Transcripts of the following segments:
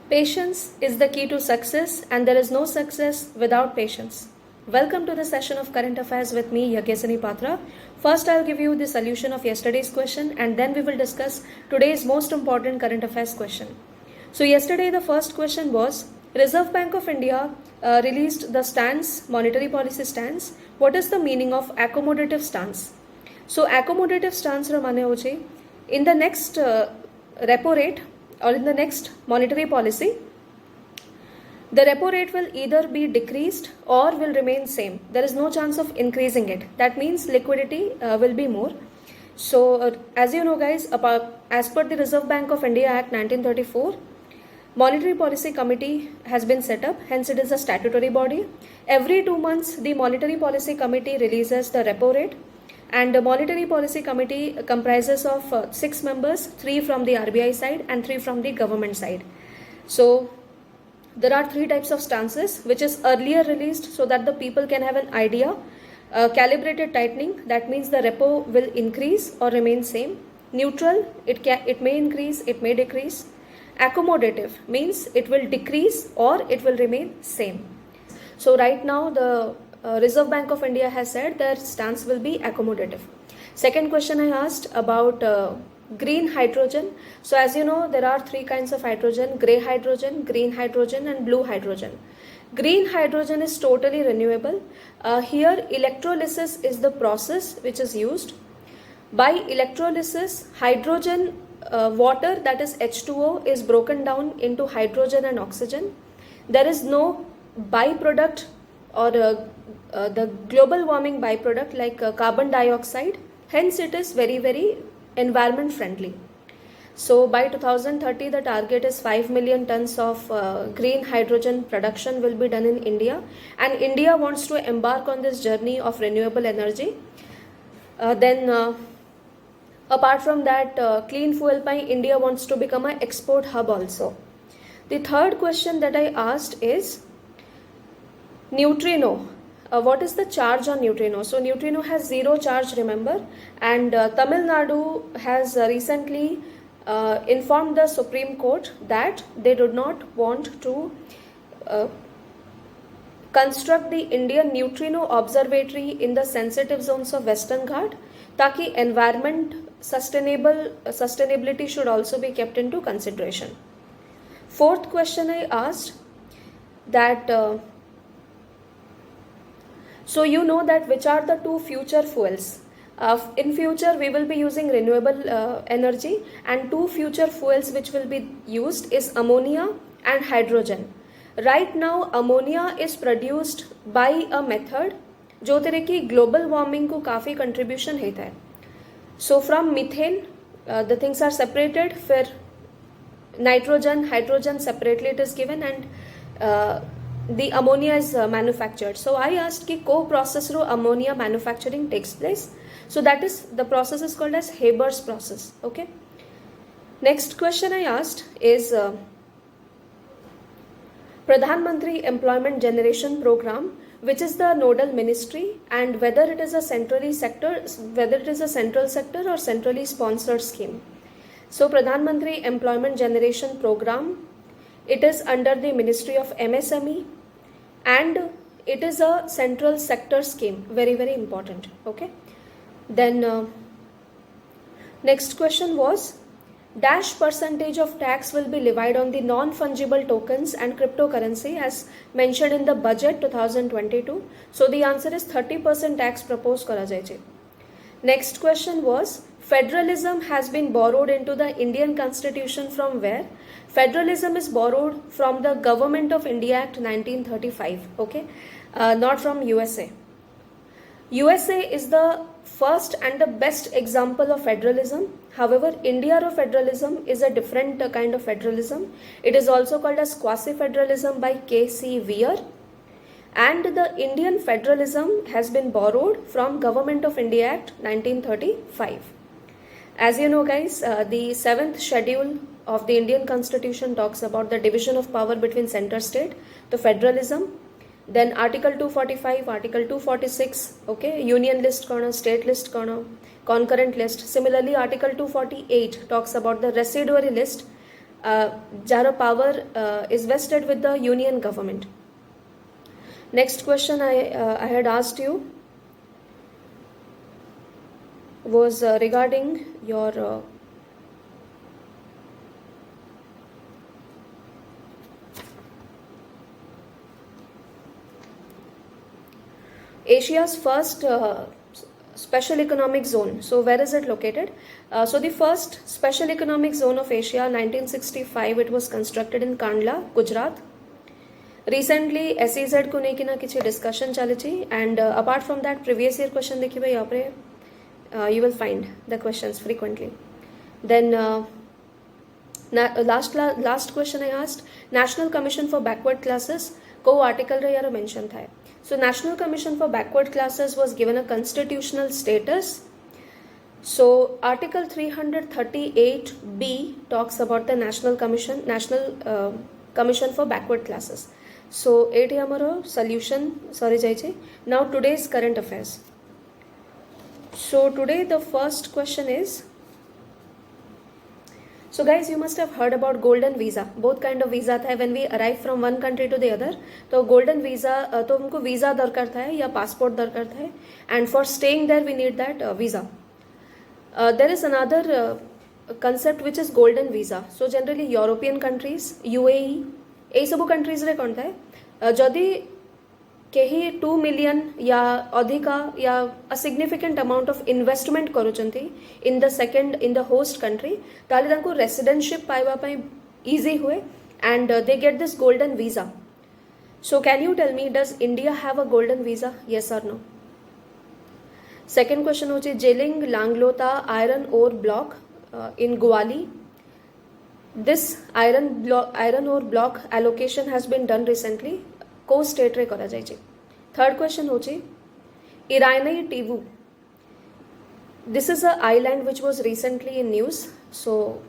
Patience is the key to success, and there is no success without patience. Welcome to the session of Current Affairs with me, Yagyasini Patra. First, I'll give you the solution of yesterday's question, and then we will discuss today's most important current affairs question. So, yesterday, the first question was Reserve Bank of India released the stance, monetary policy stance. What is the meaning of accommodative stance? So, accommodative stance ramane hoche in the next repo rate or in the next monetary policy, the repo rate will either be decreased or will remain same. There is no chance of increasing it. That means liquidity will be more. So as you know guys, as per the Reserve Bank of India Act 1934, Monetary Policy Committee has been set up, hence it is a statutory body. Every 2 months, the Monetary Policy Committee releases the repo rate, and the Monetary Policy Committee comprises of 6 members, 3 from the RBI side and 3 from the government side. So there are 3 types of stances which is earlier released so that the people can have an idea. Calibrated tightening, that means the repo will increase or remain same. Neutral, it may increase, it may decrease. Accommodative means it will decrease or it will remain same. So right now the Reserve Bank of India has said their stance will be accommodative. Second question I asked about green hydrogen. So as you know, there are 3 kinds of hydrogen: grey hydrogen, green hydrogen and blue hydrogen. Green hydrogen is totally renewable. Here electrolysis is the process which is used. By electrolysis, hydrogen water, that is H2O, is broken down into hydrogen and oxygen. There is no byproduct or the global warming byproduct like carbon dioxide. Hence it is very environment friendly. So by 2030 the target is 5 million tons of green hydrogen production will be done in India, and India wants to embark on this journey of renewable energy. Apart from that, clean fuel by India wants to become an export hub also. The third question that I asked is neutrino. What is the charge on neutrino? So neutrino has 0 charge, remember, and Tamil Nadu has recently informed the Supreme Court that they do not want to construct the Indian Neutrino Observatory in the sensitive zones of Western Ghat, ताकि environment sustainability should also be kept into consideration. Fourth question I asked that so you know that which are the 2 future fuels. In future we will be using renewable energy, and 2 future fuels which will be used is ammonia and hydrogen. Right now ammonia is produced by a method जो तेरे की global warming को काफ़ी contribution है था. So from methane the things are separated, फिर nitrogen, hydrogen separately it is given, and the ammonia is manufactured. So I asked ki co-process ro ammonia manufacturing takes place. So that is, the process is called as Haber's process. Okay. Next question I asked is Pradhan Mantri Employment Generation Program, which is the nodal ministry, and whether it is a central sector or centrally sponsored scheme. So Pradhan Mantri Employment Generation Program, it is under the Ministry of MSME, and it is a central sector scheme, very important. Okay. Then next question was dash percentage of tax will be levied on the non-fungible tokens and cryptocurrency as mentioned in the budget 2022. So the answer is 30% tax proposed kara jai chhe. Next question was federalism has been borrowed into the Indian Constitution from where? Federalism is borrowed from the Government of India Act 1935. Okay, not from USA. USA is the first and the best example of federalism. However, India federalism is a different kind of federalism. It is also called as quasi-federalism by K.C. Weir. And the Indian federalism has been borrowed from Government of India Act 1935. As you know guys, the 7th schedule of the Indian Constitution talks about the division of power between center state, the federalism. Then Article 245, Article 246, okay, Union list kona, state list kona, concurrent list. Similarly, Article 248 talks about the residuary list, jar power is vested with the union government. Next question I had asked you was regarding your Asia's first special economic zone. So where is it located? So the first special economic zone of Asia, 1965, it was constructed in Kandla, Gujarat. Recently SEZ को लेके ना किसी discussion चले थी, and apart from that previous year question देखिए भाई यहाँ पे you will find the questions frequently. Then last question I asked, National Commission for Backward Classes को article रे यार mention था. So National Commission for Backward Classes was given a constitutional status. So Article 338B talks about the National Commission for Backward Classes. So eighty हमारो solution sorry जाइए. Now today's current affairs. So today the first question is, so guys, you must have heard about golden visa. Both kind of visa था when we arrive from one country to the other. तो golden visa तो हमको visa दरकार था या passport दरकार था, and for staying there we need that visa. There is another concept which is golden visa. So generally European countries, UAE, ये सब countries रे कौन था जदि केही 2 million या अधिका या a significant amount of investment करुचंती in the host country, ताले तांको residentship पाइबा पाई easy हुए, and they get this golden visa. So can you tell me, does India have a golden visa? Yes or no? Second question होची Jeling Langlota iron ore block in Guwali. This iron ore block allocation has been done recently. को state रे करा जाइए. Third question होची Iranai Tivu. This is a island which was recently in news. So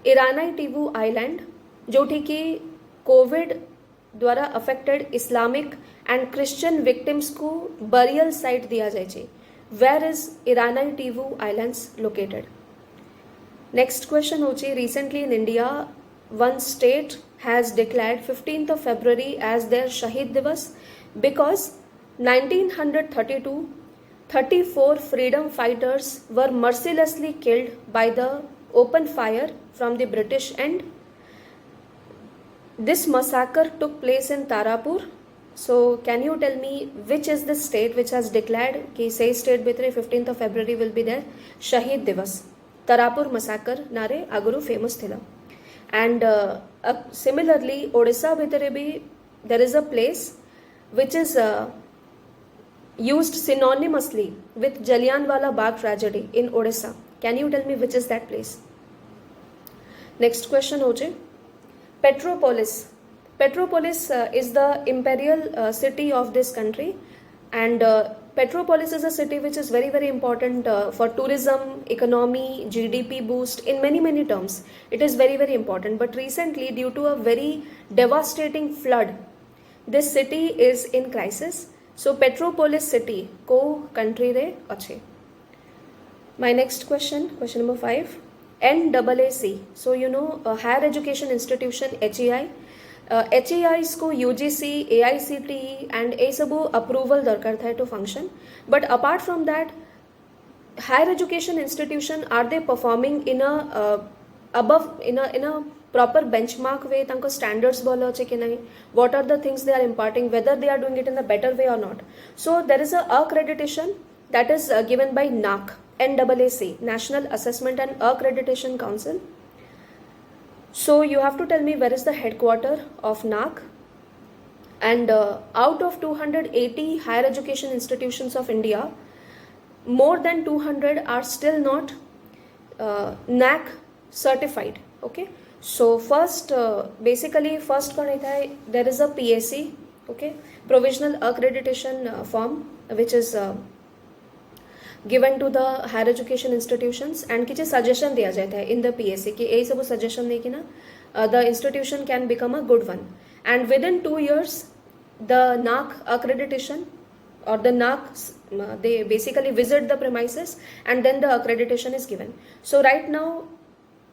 Iranai Tivu island जोठी की covid द्वारा affected Islamic and Christian victims को burial site दिया जाइए. Where is Iranai Tivu islands located? Next question होची recently in India one state has declared 15th of February as their Shahid Divas because 1932 34 freedom fighters were mercilessly killed by the open fire from the British end. This massacre took place in Tarapur. So can you tell me which is the state which has declared कि say state भितरे 15th of February will be their Shahid Divas? Tarapur massacre नारे आगुरु famous थिला. And similarly Odisha भितरे भी there is a place which is used synonymously with Jallianwala Bagh tragedy in Odisha. Can you tell me which is that place? Next question होचे Petropolis. Petropolis is the imperial city of this country, and Petropolis is a city which is very very important for tourism, economy, GDP boost in many terms. It is very very important, but recently due to a very devastating flood this city is in crisis. So Petropolis city ko country re ache. My next question number 5, NAAC. So you know higher education institution HEI. HEIs को UGC, AICTE and ये सब approval दरकार था to function. But apart from that, higher education institution, are they performing in a above in a proper benchmark way? तांको standards बोलो अच्छे कि नहीं? What are the things they are imparting? Whether they are doing it in a better way or not? So there is a accreditation that is given by NAAC, National Assessment and Accreditation Council. So you have to tell me where is the headquarter of NAAC, and out of 280 higher education institutions of India, more than 200 are still not NAAC certified. Okay, so first basically first there is a PAC, okay, provisional accreditation form which is given to the higher education institutions, and किसी suggestion दिया जाता है in the PAC कि यही सब suggestion दे कि ना the institution can become a good one, and within 2 years the NAAC accreditation or the NAAC they basically visit the premises and then the accreditation is given. So right now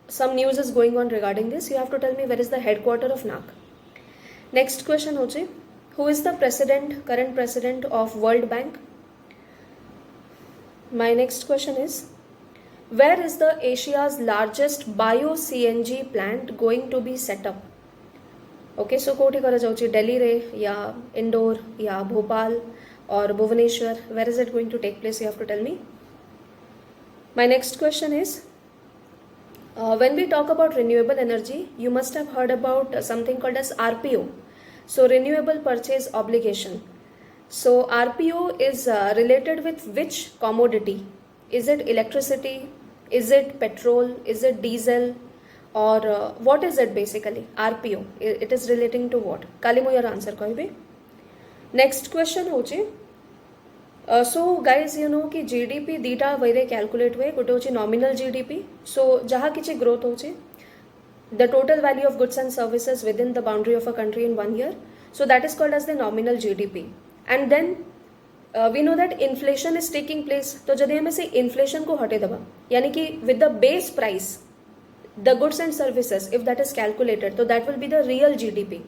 some news is going on regarding this. You have to tell me where is the headquarter of NAC. Next question hoche, who is the current president of World Bank? My next question is, where is the Asia's largest bio CNG plant going to be set up? Okay, so कोठी करा जाउची, Delhi रे या Indore या Bhopal or Bhubaneswar, where is it going to take place? You have to tell me. My next question is, when we talk about renewable energy, you must have heard about something called as RPO. So renewable purchase obligation. So RPO is related with which commodity? Is it electricity? Is it petrol? Is it diesel? Or what is it basically? RPO. It is relating to what? Kalimu your answer koibe. Next question hoche. So guys, you know कि GDP दीटा वैरे calculate हुए गोटे होची nominal GDP. So जहाँ किछि growth होची, the total value of goods and services within the boundary of a country in 1 year. So that is called as the nominal GDP. And then we know that inflation is taking place. तो जदि हमें से inflation को हटे दबा, यानी कि with the base price, the goods and services, if that is calculated, so that will be the real GDP.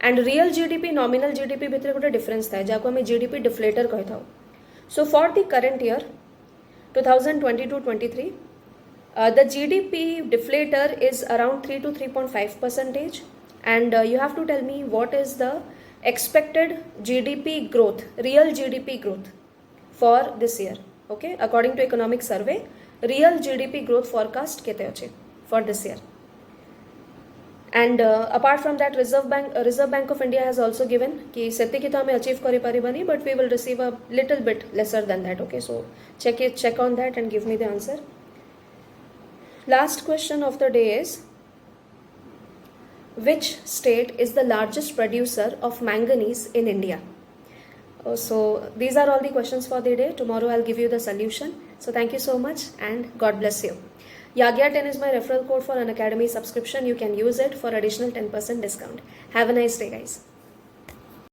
And real GDP, nominal GDP भितर गोटे difference था, जाको हमें GDP deflator कहता हो. So for the current year, 2022-23, the GDP deflator is around 3 to 3.5%, and you have to tell me what is the expected GDP growth, real GDP growth for this year. Okay, according to economic survey, real GDP growth forecast kete ache for this year. And apart from that, Reserve Bank of India has also given कि सेति की तो हमें achieve करी परिबानी, but we will receive a little bit lesser than that. Okay, so check on that and give me the answer. Last question of the day is, which state is the largest producer of manganese in India? So these are all the questions for the day. Tomorrow I'll give you the solution. So thank you so much and God bless you. Yagya 10 is my referral code for an academy subscription. You can use it for additional 10% discount. Have a nice day, guys.